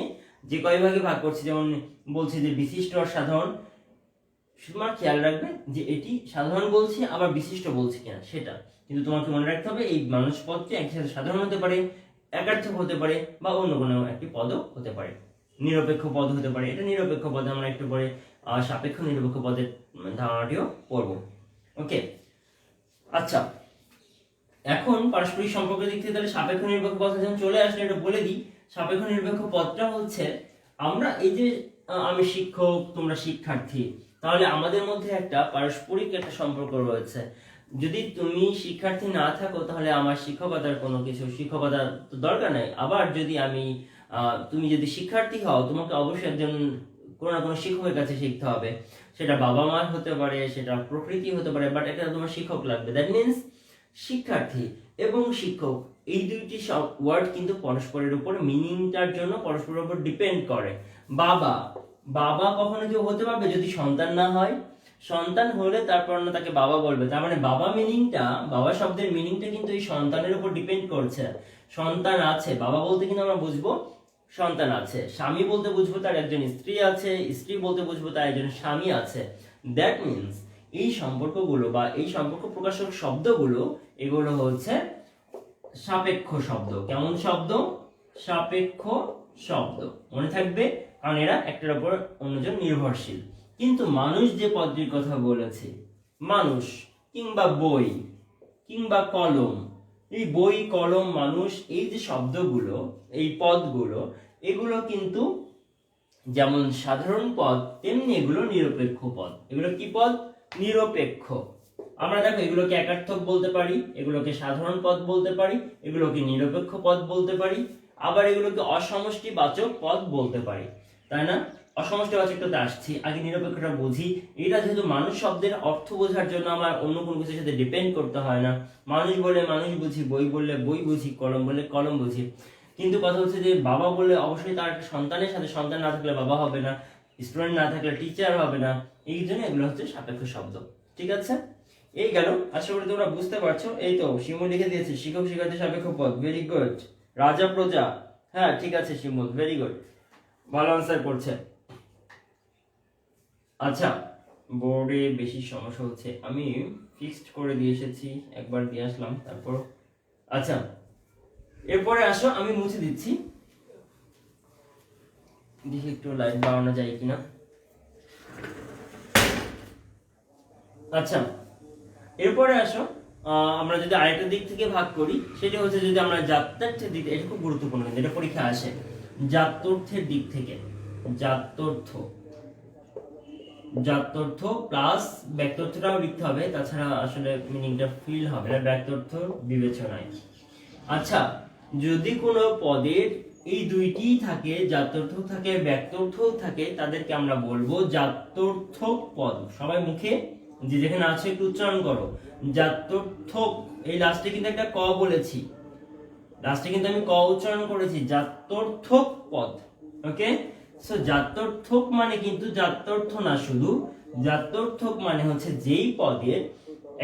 [SPEAKER 1] যে কয় ভাগে ভাগ করছি, যেমন বলছি যে বিশিষ্ট আর সাধারণ, তোমার খেয়াল রাখবে যে এটি সাধারণ বলছি আবার বিশিষ্ট বলছি কিনা সেটা। কিন্তু তোমাকে মনে রাখতে হবে এই মানুষ পদটি একসাথে সাধারণ হতে পারে, একার্থক হতে পারে, বা অন্য কোনো একটি পদও হতে পারে, নিরপেক্ষ পদ হতে পারে। এটা নিরপেক্ষ পদে আমরা একটু পরে সাপেক্ষ নিরপেক্ষ পদের ধারণাটিও পড়ব। ওকে, আচ্ছা, এখন পারস্পরিক সম্পর্কের দিক থেকে তাহলে সাপেক্ষ নিরপেক্ষ পদ যখন চলে আসলে এটা বলে দিই। সাপেক্ষ নিরপেক্ষ পদটা হচ্ছে আমরা এই যে আমি শিক্ষক, তোমরা শিক্ষার্থী, তাহলে আমাদের মধ্যে একটা পারস্পরিক একটা সম্পর্ক রয়েছে। যদি তুমি শিক্ষার্থী না থাকো তাহলে আমার শিক্ষকতার কোনো কিছু শিক্ষকতার তো দরকার নেই। আবার যদি তুমি যদি শিক্ষার্থী হও, তোমাকে অবশ্যই একজন কোনো না কোনো শিক্ষকের কাছে শিখতে হবে। সেটা বাবা মা হতে পারে, সেটা প্রকৃতি হতে পারে, বাট একটা তোমার শিক্ষক লাগবে। দ্যাট মিনস শিক্ষার্থী এবং শিক্ষক এই দুইটি ওয়ার্ড কিন্তু পরস্পরের উপর মিনিংটার জন্য পরস্পরের উপর ডিপেন্ড করে। বাবা কখনো কেউ হতে পারবে যদি সন্তান না হয়? সন্তান হলে তারপর না তাকে বাবা বলবে। তার মানে বাবা শব্দের মিনিংটা কিন্তু এই সন্তানের উপর ডিপেন্ড করছে। সন্তান আছে, বাবা বলতে কিন্তু আমরা বুঝবো সন্তান আছে। স্বামী বলতে বুঝবো তার একজন স্ত্রী আছে, স্ত্রী বলতে বুঝবো তার একজন স্বামী আছে। দ্যাট মিনস এই সম্পর্কগুলো বা এই সম্পর্ক প্রকাশক শব্দগুলো, এগুলো হচ্ছে সাপেক্ষ শব্দ। কেমন শব্দ? সাপেক্ষ শব্দ। মনে থাকবে, কারণ এরা একটার উপর অন্যজন নির্ভরশীল। কিন্তু মানুষ যে পদটির কথা বলেছে, মানুষ কিংবা বই কিংবা কলম, এই বই, কলম, মানুষ, এই যে শব্দগুলো, এই পদগুলো, এগুলো কিন্তু যেমন সাধারণ পদ তেমনি এগুলো নিরপেক্ষ পদ। এগুলো কি পদ? নিরপেক্ষ। আমরা দেখো এগুলোকে একার্থক বলতে পারি, এগুলোকে সাধারণ পদ বলতে পারি, এগুলোকে নিরপেক্ষ পদ বলতে পারি, আবার এগুলোকে অসমষ্টিবাচক পদ বলতে পারি, তাই না? অসমষ্টিবাচকটাতে আসছি, আগে নিরপেক্ষটা বুঝি। এটা যেহেতু মানুষ শব্দের অর্থ বোঝার জন্য আমার অন্য কোনো কিছুর সাথে ডিপেন্ড করতে হয় না। মানুষ বললে মানুষ বুঝি, বই বললে বই বুঝি, কলম বললে কলম বুঝি। কিন্তু কথা হচ্ছে যে বাবা বললে অবশ্যই তার একটা সন্তানের সাথে, সন্তান না থাকলে বাবা হবে না, স্টুডেন্ট না থাকলে টিচার হবে না। এই জন্য এগুলো হচ্ছে সাপেক্ষ শব্দ। ঠিক আছে, এই গেল। আশা করি তোমরা বুঝতে পারছো। এই তো শিমুল লিখে দিয়েছে শিক্ষক শিক্ষার্থী সাপেক্ষ পদ। Very good. রাজা প্রজা, হ্যাঁ ঠিক আছে শিমুল, ভেরি গুড, ভালো আনসার করছে। আচ্ছা, বোর্ডে বেশি সমস্যা হচ্ছে, আমি ফিক্সড করে দিয়ে এসেছি, একবার দিয়ে আসলাম তারপর। আচ্ছা, এরপরে আসো, আমি মুছে দিচ্ছি, দেখি একটু লাইট বাড়ানো যায় কিনা। আচ্ছা, এরপরে আসো, আমরা যদি আরেকটা দিক থেকে ভাগ করি, সেটা হচ্ছে যদি আমরা জাত্যার্থের দিক, এটা খুব গুরুত্বপূর্ণ, কিন্তু এটা পরীক্ষা আসে। জাত্যর্থের দিক থেকে, জাত্যর্থ প্লাস ব্যক্তর্থটাও লিখতে হবে, তাছাড়া আসলে মিনিংটা ফিল হবে না ব্যক্তর্থ বিবেচনায়। আচ্ছা, যদি কোনো পদের এই দুইটি থাকে, জাত্যর্থ থাকে, ব্যক্তর্থ থাকে, তাদেরকে আমরা বলবো জাত্যর্থ পদ। সবাই মুখে যে যেখানে আছে একটু উচ্চারণ করো, জাত্যর্থ। এই লাস্টে কিন্তু একটা ক বলেছি, লাস্টে কিন্তু আমি ক উচ্চারণ করেছি, জাত্যর্থক পদ। ওকে, সো জাত্যর্থক মানে কিন্তু জাত্যর্থ না, শুধু জাত্যর্থক মানে হচ্ছে যেই পদের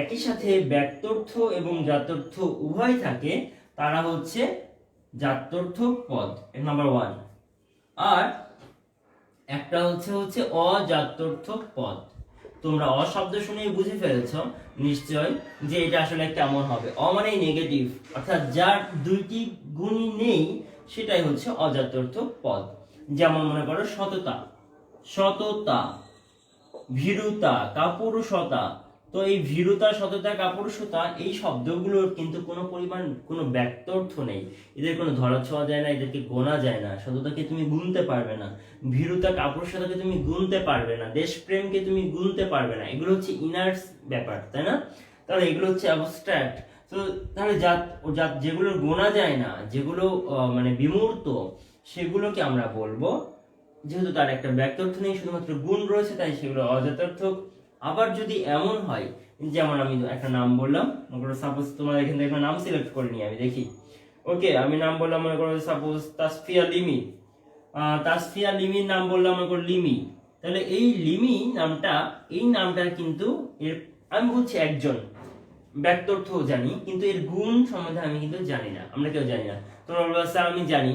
[SPEAKER 1] একই সাথে ব্যক্তর্থ এবং জাত্যর্থ উভয় থাকে তারা হচ্ছে জাত্যর্থক পদ, নাম্বার 1। আর একটা হচ্ছে অজাত্যর্থক পদ। তোমরা অ শব্দ শুনেই বুঝে ফেলেছো নিশ্চয় যে এটা আসলে কেমন হবে। অ মানে নেগেটিভ, অর্থাৎ যার দুইটি গুণই নেই সেটাই হচ্ছে অজাত্যর্থক পদ। যেমন মনে করো সততা, সততা, ভীরুতা, কাপুরুষতা। তো এই ভীরুতা, সততা, কাপুরুষতা এই শব্দগুলোর কিন্তু কোনো পরিমাণ কোনো ব্যক্তর্থ নেই, এদের কোনো ধরা ছোঁয়া যায় না, এদেরকে গোনা যায় না। সততাকে তুমি গুনতে পারবে না, ভীরুতা কাপুরুষতাকে তুমি গুনতে পারবে না, দেশপ্রেমকে তুমি গুনতে পারবে না। এগুলো হচ্ছে ইনার্স ব্যাপার, তাই না? তাহলে এগুলো হচ্ছে অ্যাবস্ট্রাক্ট। তো তাহলে যেগুলো গোনা যায় না, যেগুলো মানে বিমূর্ত, সেগুলোকে আমরা বলবো, যেহেতু তার একটা ব্যক্তর্থ নেই, শুধুমাত্র গুণ রয়েছে, তাই সেগুলো অজাত্যর্থক। আবার যদি এমন হয়, যেমন আমি একটা নাম বললাম, মনে করো সাপোজ তোমার এখান থেকে একটা নাম সিলেক্ট করে নিই, আমি দেখি। ওকে, আমি নাম বললাম মনে করো সাপোজ তাসফিয়া লিমি। তাসফিয়া লিমির নাম বললাম মনে করো লিমি। তাহলে এই লিমি নামটা, এই নামটার কিন্তু এর আমি বলছি একজন, ব্যক্তর্থ জানি, কিন্তু এর গুণ সম্বন্ধে আমি কিন্তু জানি না, আমরা কেউ জানি না। তোমরা বলবে স্যার আমি জানি,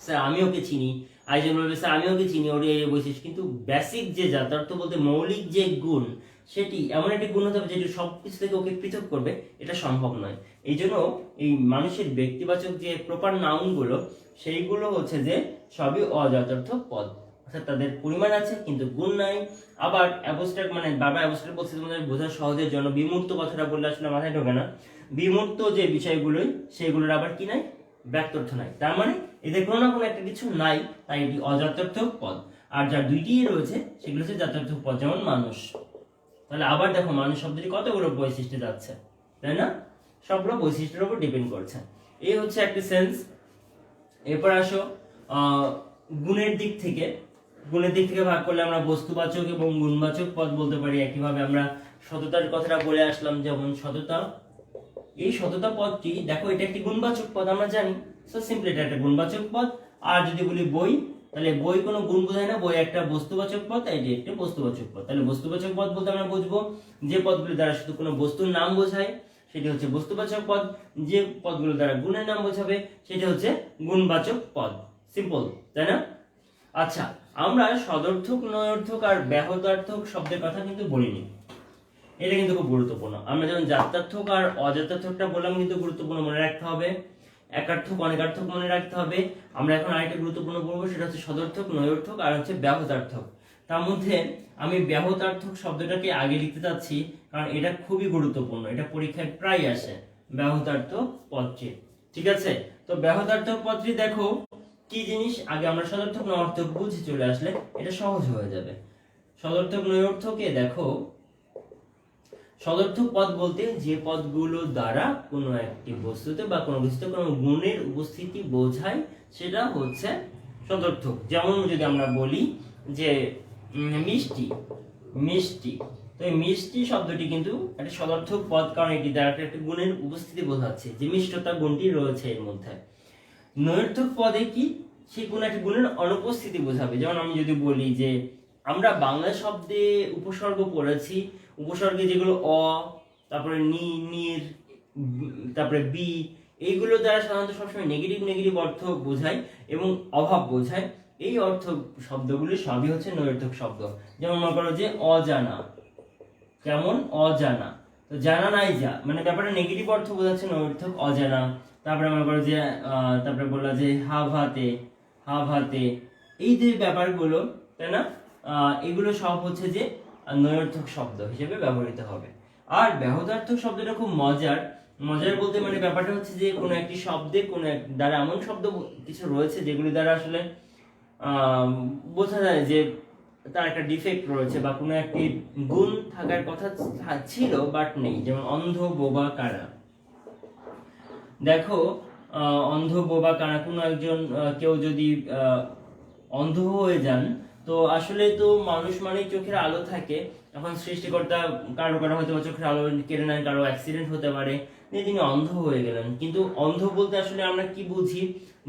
[SPEAKER 1] স্যার আমি ওকে চিনি। আইজন বলবে স্যার আমি ওকে চিনি, ওর এই বৈশিষ্ট্য। কিন্তু বেসিক যে যথার্থ বলতে মৌলিক যে গুণ, সেটি এমন একটি গুণ হতে হবে যেটি সবকিছু থেকে ওকে পৃথক করবে, এটা সম্ভব নয়। এই জন্য এই মানুষের ব্যক্তিবাচক যে প্রপার নাউনগুলো, সেইগুলো হচ্ছে যে সবই অযথার্থক পদ, অর্থাৎ তাদের পরিমাণ আছে কিন্তু গুণ নাই। আবার অ্যাবস্ট্রাক্ট মানে বারবার অ্যাবস্ট্রাক্ট বলছি তোমাদের বোঝা সহজের জন্য, বিমূর্ত কথাটা বললে আসলে মাথায় ঢোকে না। বিমূর্ত যে বিষয়গুলোই, সেগুলোর আবার কি নাই, ব্যক্তর্থ নাই। তার মানে এদের কোনো না কোনো একটা কিছু নাই, তাই এটি অজাত্যর্থক পদ। আর যার দুইটি রয়েছে সেগুলো হচ্ছে জাত্যর্থক পদ, যেমন মানুষ। তাহলে আবার দেখো মানুষ শব্দটি কতগুলো বৈশিষ্ট্য যাচ্ছে, তাই না? সবগুলো বৈশিষ্ট্যের উপর ডিপেন্ড করছে। এই হচ্ছে একটা সেন্স। এরপর আসো গুণের দিক থেকে। গুণের দিক থেকে ভাগ করলে আমরা বস্তুবাচক এবং গুণবাচক পদ বলতে পারি। একইভাবে আমরা সততার কথাটা বলে আসলাম, যেমন সততা, এই সততা পদটি দেখো এটা একটি গুণবাচক পদ, আমরা জানি। সো সিম্পলি এটা একটা গুণবাচক পদ। আর যদি বলি বই, তাহলে বই কোনো গুণ বোঝায় না, বই একটা বস্তুবাচক পদ, এটি একটি বস্তুবাচক পদ। তাহলে বস্তুবাচক পদ বলতে আমরা বুঝবো যে পদগুলি দ্বারা শুধু কোনো বস্তুর নাম বোঝায়, সেটি হচ্ছে বস্তুবাচক পদ। যে পদগুলো দ্বারা গুণের নাম বোঝাবে, সেটি হচ্ছে গুণবাচক পদ। সিম্পল, তাই না? আচ্ছা, আমরা সদর্থক, নয়ার্থক আর ব্যাহতার্থক শব্দের কথা কিন্তু বলিনি। এটা কিন্তু খুব গুরুত্বপূর্ণ। আমরা যেমন জাত্যার্থক আর অজাত্যার্থকটা বললাম, কিন্তু গুরুত্বপূর্ণ, মনে রাখতে হবে। একার্থক, অনেকার্থক মনে রাখতে হবে। আমরা এখন আরেকটা গুরুত্বপূর্ণ বলবো, সেটা হচ্ছে সদর্থক, নয়ার্থক আর হচ্ছে ব্যাহতার্থক। তার মধ্যে আমি ব্যাহতার্থক শব্দটাকে আগে লিখতে চাচ্ছি, কারণ এটা খুবই গুরুত্বপূর্ণ, এটা পরীক্ষায় প্রায় আসে, ব্যাহতার্থক পদটি। ঠিক আছে, তো ব্যাহতার্থক পদটি দেখো কি জিনিস, আগে আমরা সদর্থক নয়ার্থক বুঝে চলে আসলে এটা সহজ হয়ে যাবে। সদর্থক নয়ার্থকে দেখো, সদর্থক পদ বলতে যে পদগুলো দ্বারা কোনো একটি বস্তুতে বা কোনো কিছুতে কোনো গুণের উপস্থিতি বোঝায়, সেটা হচ্ছে সদর্থক। যেমন যদি আমরা বলি যে মিষ্টি, মিষ্টি, তো এই মিষ্টি শব্দটি কিন্তু একটা সদর্থক পদ, কারণ এটি দ্বারা একটা গুণের উপস্থিতি বোঝাচ্ছে, যে মিষ্টতা গুণটি রয়েছে এর মধ্যে। নয়ার্থক পদে কি, সেই কোনো একটা গুণের অনুপস্থিতি বোঝাবে। যেমন আমি যদি বলি যে আমরা বাংলা শব্দে উপসর্গ পড়েছি, উপসর্গে যেগুলো অ, তারপরে নি, নির, তারপরে বি, এইগুলো দ্বারা সাধারণত সবসময় নেগেটিভ নেগেটিভ অর্থ বোঝায় এবং অভাব বোঝায়। এই অর্থ শব্দগুলি সবই হচ্ছে নয়ার্থক শব্দ। যেমন মনে করো যে অজানা, যেমন অজানা, তো জানা নাই যা, মানে ব্যাপারটা নেগেটিভ অর্থ বোঝাচ্ছে, নয়ার্থক অজানা। তারপরে মনে করো যে তারপরে বললা যে হাভ হাতে, হাভ হাতে, এই যে ব্যাপারগুলো, তাই না, এগুলো সব হচ্ছে যে নয়ার্থক শব্দ হিসেবে ব্যবহৃত হবে। আর ব্যাহতার্থক শব্দটা খুব মজার। মজার বলতে মানে ব্যাপারটা হচ্ছে যে কোনো একটি শব্দে কোনো এক দ্বারা এমন শব্দ কিছু রয়েছে যেগুলি দ্বারা আসলে বোঝা যায় যে তার একটা ডিফেক্ট রয়েছে বা কোনো একটি গুণ থাকার কথা ছিল বাট নেই। যেমন অন্ধ, বোবা, কানা। দেখো অন্ধ, বোবা, কানা, কোনো একজন কেউ যদি অন্ধ হয়ে যান, তো আসলে তো মানুষ মানেই চোখের আলো থাকে। এখন সৃষ্টিকর্তা কারো কারো হয়তো চোখের আলো কেড়ে নেন, কারো অ্যাক্সিডেন্ট হতে পারে, দিয়ে তিনি অন্ধ হয়ে গেলেন। কিন্তু অন্ধ বলতে আসলে আমরা কি বুঝি?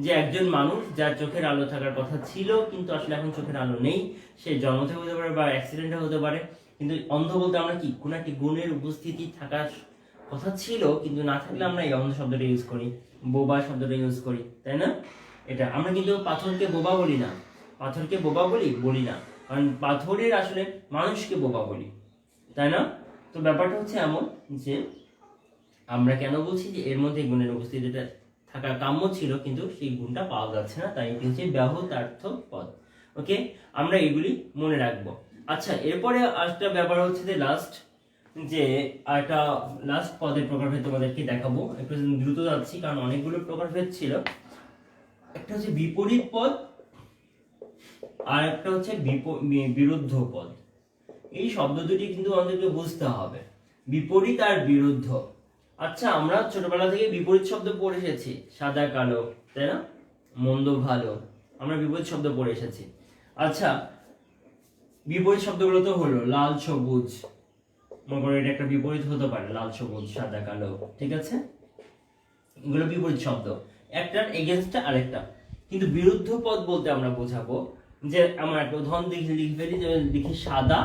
[SPEAKER 1] যে একজন মানুষ যার চোখের আলো থাকার কথা ছিল কিন্তু আসলে এখন চোখের আলো নেই, সে জন্ম থেকে হতে পারে বা অ্যাক্সিডেন্টে হতে পারে। কিন্তু অন্ধ বলতে আমরা কি কোনো একটি গুণের উপস্থিতি থাকার কথা ছিল কিন্তু না থাকলে আমরা এই অন্ধ শব্দটা ইউজ করি, বোবা শব্দটা ইউজ করি, তাই না? এটা আমরা কিন্তু পাথরকে বোবা বলি না, পাথরকে বোবা বলি না, কারণ পাথরের আসলে মানুষকে বোবা বলি, তাই না? তো ব্যাপারটা হচ্ছে এমন যে আমরা কেন বলছি যে এর মধ্যে গুণের উপস্থিতিটা থাকা কাম্য ছিল কিন্তু সেই গুণটা পাওয়া যাচ্ছে না, তাই এটি হচ্ছে ব্যাহতার্থ পদ। ওকে, আমরা এগুলি মনে রাখবো। আচ্ছা, এরপরে আরেকটা ব্যাপার হচ্ছে যে একটা লাস্ট পদের প্রকারভেদ তোমাদেরকে দেখাবো। একটু দ্রুত যাচ্ছি কারণ অনেকগুলো প্রকারভেদ ছিল। একটা হচ্ছে বিপরীত পদ আর একটা হচ্ছে বিরুদ্ধ পদ। এই শব্দ দুটি কিন্তু আমাদেরকে বুঝতে হবে, বিপরীত আর বিরুদ্ধ। আচ্ছা, আমরা ছোটবেলা থেকে বিপরীত শব্দ পড়ে এসেছি, সাদা কালো, তাই না? মন্দ ভালো, আমরা বিপরীত শব্দ পড়ে এসেছি। আচ্ছা, বিপরীত শব্দগুলো তো হলো লাল সবুজ, মনে করো এটা একটা বিপরীত হতে পারে, লাল সবুজ সাদা কালো, ঠিক আছে? এগুলো বিপরীত শব্দ, একটার এগেনস্টটা আরেকটা। কিন্তু বিরুদ্ধ পদ বলতে আমরা বোঝাবো যে আমরা একটা উদাহরণ লিখে ফেলি, যে লিখি সাদা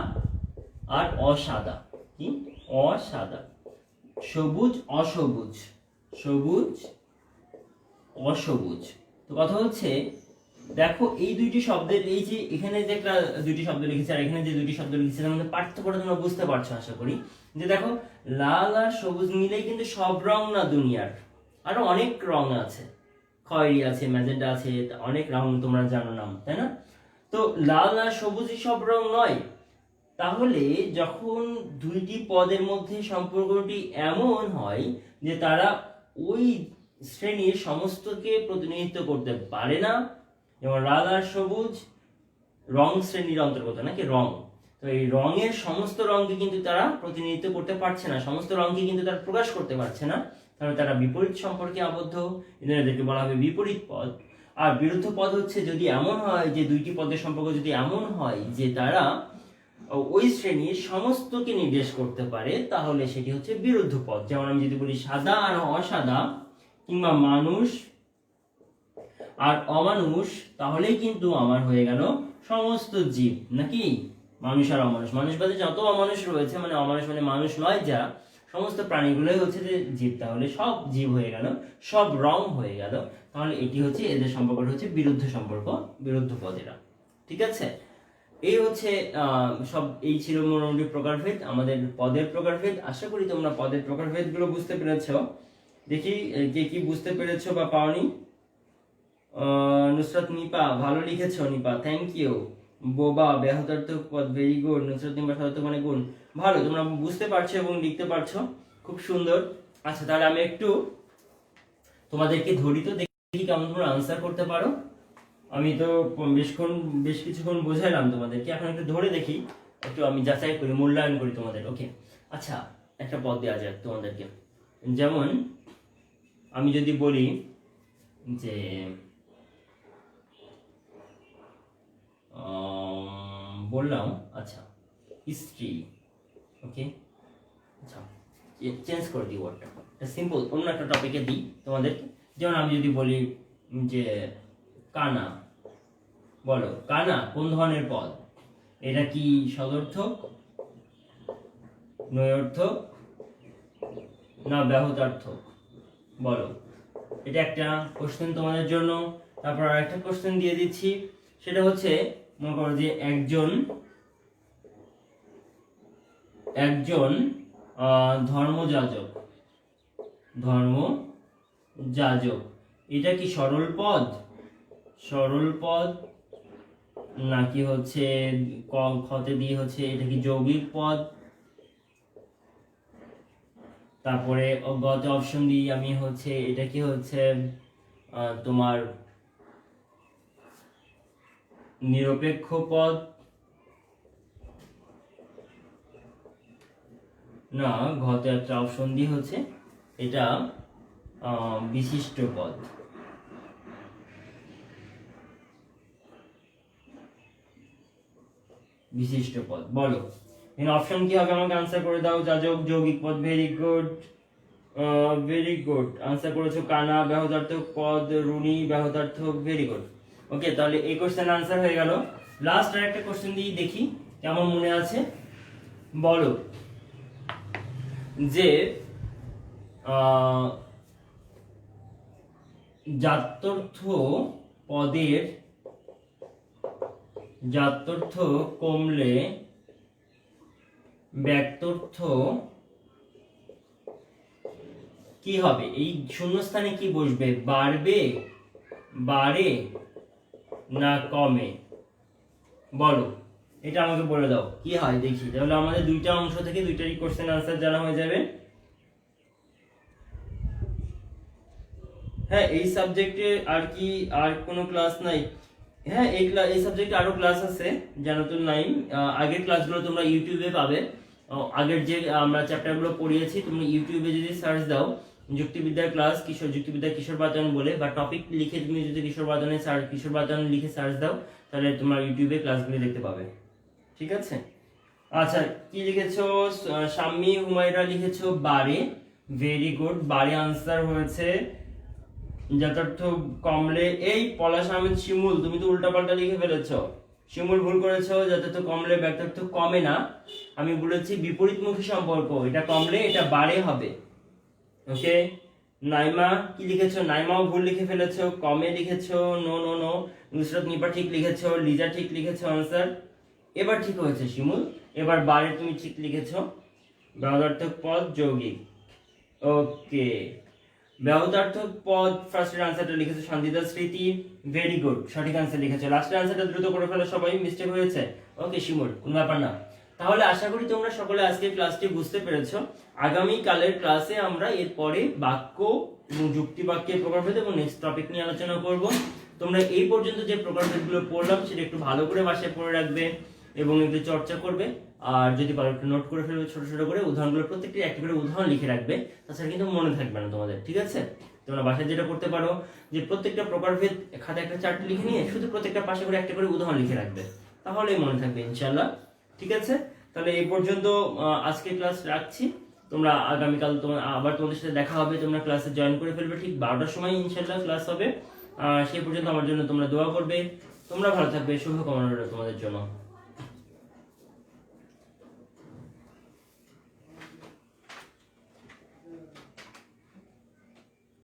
[SPEAKER 1] আর অসাদা। কি? অসাদা। সবুজ অসবুজ, সবুজ অসবুজ। তো কথা হচ্ছে দেখো এই দুইটি শব্দের, এই যে এখানে যে একটা দুইটি শব্দ লিখেছে আর এখানে যে দুইটি শব্দ লিখেছে তার মধ্যে পার্থক্যটা তোমরা বুঝতে পারছো আশা করি। যে দেখো লাল আর সবুজ মিলেই কিন্তু সব রং না দুনিয়ার, আরো অনেক রং আছে, খয়েরি আছে, ম্যাজেন্টা আছে, অনেক রং তোমরা জানো নাম, তাই না? তো লাল আর সবুজই সব রং নয়। তাহলে যখন দুইটি পদের মধ্যে সম্পর্কটি এমন হয় যে তারা ওই শ্রেণীর সমস্তকে প্রতিনিধিত্ব করতে পারে না, যেমন লাল আর সবুজ রং শ্রেণীর অন্তর্গত নাকি রং, তো এই রঙের সমস্ত রঙকে কিন্তু তারা প্রতিনিধিত্ব করতে পারছে না, সমস্ত রঙকে কিন্তু তারা প্রকাশ করতে পারছে না, তাহলে তারা বিপরীত সম্পর্কে আবদ্ধ, এদেরকে বলা হবে বিপরীত পদ। আর বিরুদ্ধ পদ হচ্ছে যদি এমন হয় যে দুইটি পদের সম্পর্ক যদি এমন হয় যে তারা ওই শ্রেণীর সমস্তকে নির্দেশ করতে পারে, তাহলে সেটি হচ্ছে বিরুদ্ধ পদ। যেমন আমি যদি বলি সাদা আর অসাদা, কিংবা মানুষ আর অমানুষ, তাহলেই কিন্তু আমার হয়ে গেল সমস্ত জীব, নাকি? মানুষ আর অমানুষ, মানুষ বাদে যত অমানুষ রয়েছে, মানে অমানুষ মানে মানুষ নয় যা, সমস্ত প্রাণীগুলোই হচ্ছে যে জীব, তাহলে সব জীব হয়ে গেল, সব রং হয়ে গেল। তাহলে এটি হচ্ছে এদের সম্পর্কটা হচ্ছে বিরুদ্ধ সম্পর্ক, বিরুদ্ধ পদেরা, ঠিক আছে? এই হচ্ছে এই ছিল মোটামুটি প্রকারভেদ, আমাদের পদের প্রকারভেদ। আশা করি তোমরা পদের প্রকারভেদ গুলো বুঝতে পেরেছো। দেখি কে কি বুঝতে পেরেছো বা পাওনি। নুসরাত নিপা, ভালো লিখেছো নিপা, থ্যাংক ইউ। বোবা ব্যাহতার্থ পদ, ভেরি গুড। নুসরাত নিপা সাধারণত মানে গুণ, ভালো, তোমরা বুঝতে পারছো এবং লিখতে পারছো, খুব সুন্দর। আচ্ছা, তাহলে আমি একটু তোমাদেরকে ধরি, তো দেখি কেমন তোমরা আনসার করতে পারো। আমি তো বেশ কিছুক্ষণ বোঝাইলাম তোমাদেরকে, এখন একটু ধরে দেখি, একটু আমি যাচাই করি, মূল্যায়ন করি তোমাদের। ওকে, আচ্ছা, একটা পদ দেওয়া যাক তোমাদেরকে। যেমন আমি যদি বলি যে বললাম, আচ্ছা, স্ত্রী, ওকে, আচ্ছা, চেঞ্জ করে দিই ওয়ার্ডটা, সিম্পল অন্য একটা টপিকে দিই তোমাদেরকে। যেমন আমি যদি বলি যে কানা, বলো কানা কোন ধরনের পদ? এটা কি সদর্থক, নয়ার্থক, না ব্যাহতার্থক? বলো, এটা একটা কোশ্চেন তোমাদের জন্য। তারপর আরেকটা কোশ্চেন দিয়ে দিচ্ছি, সেটা হচ্ছে মনে করো যে একজন ধর্মযাজক, এটা কি সরল পদ, নাকি হচ্ছে খতে দিয়ে হচ্ছে এটা কি যৌগিক পদ? তারপরে গত অপশন দিই আমি হচ্ছে এটা কি হচ্ছে তোমার নিরপেক্ষ পদ, না ঘতে একটা অপশন দিয়ে হচ্ছে এটা বিশিষ্ট পদ। বিশিষ্ট পদ। বলো এখানে অপশন কি হবে আমাকে আনসার করে দাও। যাজক, যৌগিক পদ, very good, very good answer করেছো। কানা ব্যাহতার্থক পদ, রুনি ব্যাহতার্থক, ভেরি গুড। ওকে, তাহলে এই কোশ্চেন আনসার হয়ে গেল। লাস্ট আর একটা কোশ্চেন দিয়ে দেখি কেমন মনে আছে। বলো যে জাত্যর্থ পদের জাত্যর্থ কমলে ব্যক্তর্থ কি হবে? এই শূন্যস্থানে কি বসবে? বাড়বে, বাড়ে না কমে? বলো, এটা আমাকে বলে দাও কি হয় দেখি। তাহলে আমাদের দুইটা অংশ থেকে দুইটারই কোশ্চেন আনসার জানা হয়ে যাবে। হ্যাঁ, এই সাবজেক্টে আর কি আর কোনো ক্লাস নাই? হ্যাঁ, এই সাবজেক্টে আরো ক্লাস আছে, জানো তো নাই। আগের ক্লাসগুলো তোমরা ইউটিউবে পাবে। আগের যে আমরা চ্যাপ্টারগুলো পড়িয়েছি তুমি ইউটিউবে যদি সার্চ দাও যুক্তিবিদ্যার ক্লাস যুক্তিবিদ্যা কিশোর বাতায়ন বলে, বা টপিক লিখে তুমি যদি কিশোর বাতায়ন লিখে সার্চ দাও, তাহলে তোমার ইউটিউবে ক্লাসগুলো দেখতে পাবে। ঠিক আছে, আচ্ছা কি লিখেছো? শাম্মী হুমায়রা লিখেছো বারে, ভেরি গুড। বারে আনসার হয়েছে। যথার্থ কমলে, এই পলাশ আহমেদ শিমুল তুমি তো উল্টাপাল্টা লিখে ফেলেছো। শিমুল ভুল করেছো। যথার্থ কমলে ব্যক্তার্থ কমে না, আমি বলেছি বিপরীতমুখী সম্পর্ক, এটা কমলে এটা বাড়ে হবে। ওকে, নাইমা কি লিখেছো? নাইমাও ভুল লিখে ফেলেছো, কমে লিখেছো। No no no. Nusrat Nipa ঠিক লিখেছো, লিজা ঠিক লিখেছো আনসার। এবার ঠিক হয়েছে শিমুল, এবার বারে তুমি ঠিক লিখেছো। ব্যবধার্থক পদ যৌগিক। ওকে, ব্যবধার্থক পদ ফার্স্টের আনসারটা লিখেছো শান্তিদা স্মৃতি, ভেরি গুড, সঠিক আনসার লিখেছো। লাস্টের আনসারটা দ্রুত করে ফেলো সবাই, মিস্টেক হয়েছে। ওকে শিমুল, কোনো ব্যাপার না। তাহলে আশা করি তোমরা সকলে আজকের ক্লাসটি বুঝতে পেরেছো। আগামী কালের ক্লাসে আমরা এরপরে বাক্য এবং যুক্তি বাক্যের প্রকারভেদ এবং নেক্সট টপিক নিয়ে আলোচনা করব। তোমরা এই পর্যন্ত যে প্রকারভেদগুলো পড়লাম সেটা একটু ভালো করে বাসায় পড়ে রাখবে এবং একটু চর্চা করবে। আর যদি পারো একটু নোট করে ফেলবে ছোট ছোট করে, উদাহরণগুলো প্রত্যেকটি একটা করে উদাহরণ লিখে রাখবে, তাছাড়া কিন্তু মনে থাকবে না তোমাদের। ঠিক আছে, তোমরা বাসায় যেটা করতে পারো যে প্রত্যেকটা প্রকারভেদ খাতায় একটা চার্ট লিখে নিয়ে শুধু প্রত্যেকটা পাশে করে একটা করে উদাহরণ লিখে রাখবে, তাহলেই মনে থাকবে ইনশাআল্লাহ। ঠিক আছে, তাহলে এই পর্যন্ত আজকে ক্লাস রাখছি। তোমরা আগামীকাল আবার তোমাদের সাথে দেখা হবে, তোমরা ক্লাসে জয়েন করে ফেলবে ঠিক 12টার সময় ইনশাআল্লাহ ক্লাস হবে। সেই পর্যন্ত আমার জন্য তোমরা দোয়া করবে। তোমরা ভালো থাকবে, শুভকামনা রইল তোমাদের জন্য।